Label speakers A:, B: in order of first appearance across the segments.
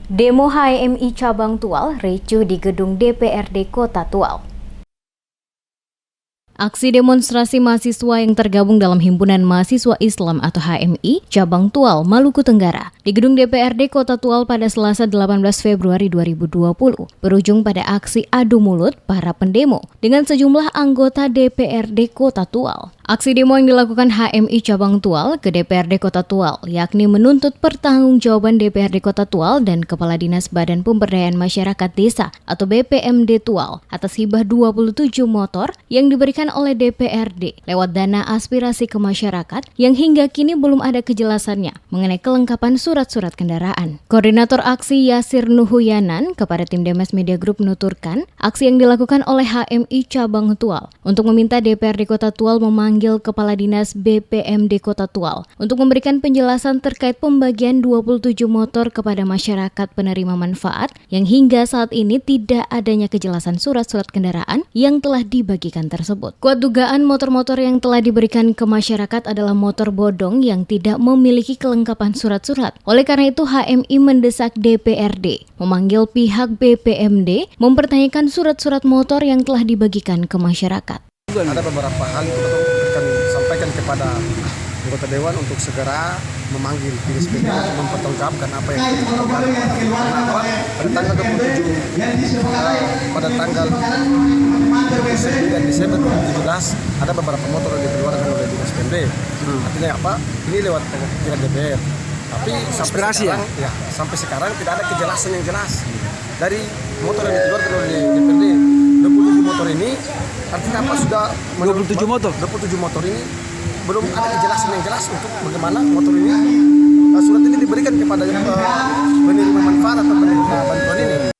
A: Demo HMI Cabang Tual ricuh di gedung DPRD Kota Tual. Aksi demonstrasi mahasiswa yang tergabung dalam Himpunan Mahasiswa Islam atau HMI Cabang Tual, Maluku Tenggara di gedung DPRD Kota Tual pada Selasa 18 Februari 2020 berujung pada aksi adu mulut para pendemo dengan sejumlah anggota DPRD Kota Tual. Aksi demo yang dilakukan HMI Cabang Tual ke DPRD Kota Tual yakni menuntut pertanggungjawaban DPRD Kota Tual dan Kepala Dinas Badan Pemberdayaan Masyarakat Desa atau BPMD Tual atas hibah 27 motor yang diberikan oleh DPRD lewat dana aspirasi ke masyarakat yang hingga kini belum ada kejelasannya mengenai kelengkapan surat-surat kendaraan. Koordinator aksi Yasir Nuhuyanan kepada tim Demes Media Group menuturkan aksi yang dilakukan oleh HMI Cabang Tual untuk meminta DPRD Kota Tual memanggil Kepala Dinas BPMD Kota Tual untuk memberikan penjelasan terkait pembagian 27 motor kepada masyarakat penerima manfaat yang hingga saat ini tidak adanya kejelasan surat-surat kendaraan yang telah dibagikan tersebut. Kuat dugaan motor-motor yang telah diberikan ke masyarakat adalah motor bodong yang tidak memiliki kelengkapan surat-surat. Oleh karena itu HMI mendesak DPRD memanggil pihak BPMD mempertanyakan surat-surat motor yang telah dibagikan ke masyarakat.
B: Ada beberapa hal yang kita sampaikan kepada anggota Dewan untuk segera memanggil Dinas BPMD untuk mempertanggungjawabkan apa yang kita lakukan. Kenapa? Pada tanggal 9 Desember 2017 ada beberapa motor yang dikeluarkan oleh Dinas BPMD. Artinya apa? Ini lewat pihak DPR. Tapi sampai sekarang tidak ada kejelasan yang jelas dari motor yang dikeluarkan oleh DPRD. 27 motor ini artinya apa? Sudah 27 motor ini belum ada kejelasan yang jelas untuk bagaimana motor ini surat ini diberikan kepada penerima manfaat atau penerima bantuan ini.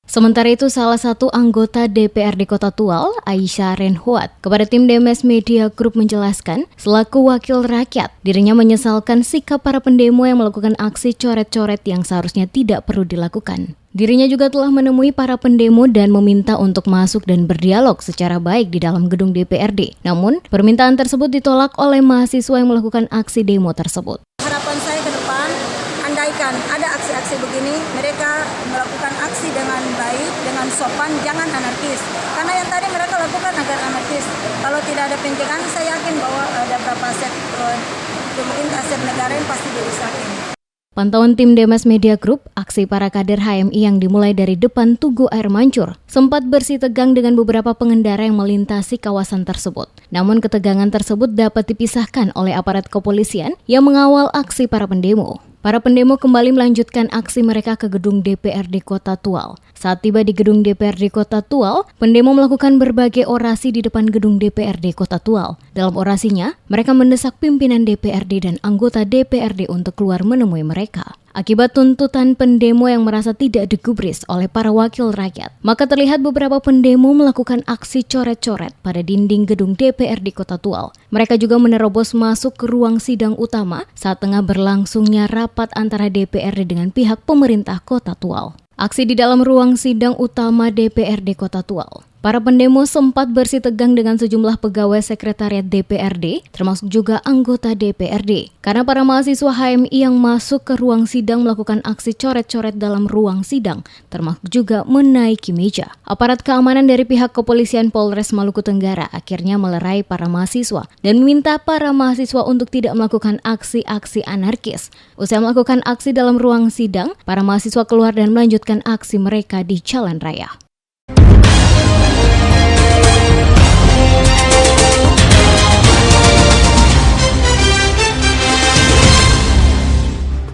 A: Sementara itu, salah satu anggota DPRD Kota Tual, Aisyah Renhuat, kepada tim Demes Media Group menjelaskan, selaku wakil rakyat, dirinya menyesalkan sikap para pendemo yang melakukan aksi coret-coret yang seharusnya tidak perlu dilakukan. Dirinya juga telah menemui para pendemo dan meminta untuk masuk dan berdialog secara baik di dalam gedung DPRD. Namun, permintaan tersebut ditolak oleh mahasiswa yang melakukan aksi demo tersebut.
C: Harapan saya ke depan, andaikan ada aksi-aksi begini, mereka melakukan aksi dengan baik, dengan sopan, jangan anarkis. Karena yang tadi mereka lakukan agar anarkis. Kalau tidak ada pencegahan, saya yakin bahwa ada beberapa aset, mungkin aset negara yang pasti dirusakin.
A: Pantauan tim Demes Media Group, aksi para kader HMI yang dimulai dari depan Tugu Air Mancur sempat bersitegang dengan beberapa pengendara yang melintasi kawasan tersebut. Namun ketegangan tersebut dapat dipisahkan oleh aparat kepolisian yang mengawal aksi para pendemo. Para pendemo kembali melanjutkan aksi mereka ke gedung DPRD Kota Tual. Saat tiba di gedung DPRD Kota Tual, pendemo melakukan berbagai orasi di depan gedung DPRD Kota Tual. Dalam orasinya, mereka mendesak pimpinan DPRD dan anggota DPRD untuk keluar menemui mereka. Akibat tuntutan pendemo yang merasa tidak digubris oleh para wakil rakyat, maka terlihat beberapa pendemo melakukan aksi coret-coret pada dinding gedung DPRD Kota Tual. Mereka juga menerobos masuk ke ruang sidang utama saat tengah berlangsungnya rapat antara DPRD dengan pihak pemerintah Kota Tual. Aksi di dalam ruang sidang utama DPRD Kota Tual. Para pendemo sempat bersitegang dengan sejumlah pegawai sekretariat DPRD, termasuk juga anggota DPRD. Karena para mahasiswa HMI yang masuk ke ruang sidang melakukan aksi coret-coret dalam ruang sidang, termasuk juga menaiki meja. Aparat keamanan dari pihak kepolisian Polres Maluku Tenggara akhirnya melerai para mahasiswa dan meminta para mahasiswa untuk tidak melakukan aksi-aksi anarkis. Usai melakukan aksi dalam ruang sidang, para mahasiswa keluar dan melanjutkan aksi mereka di jalan raya.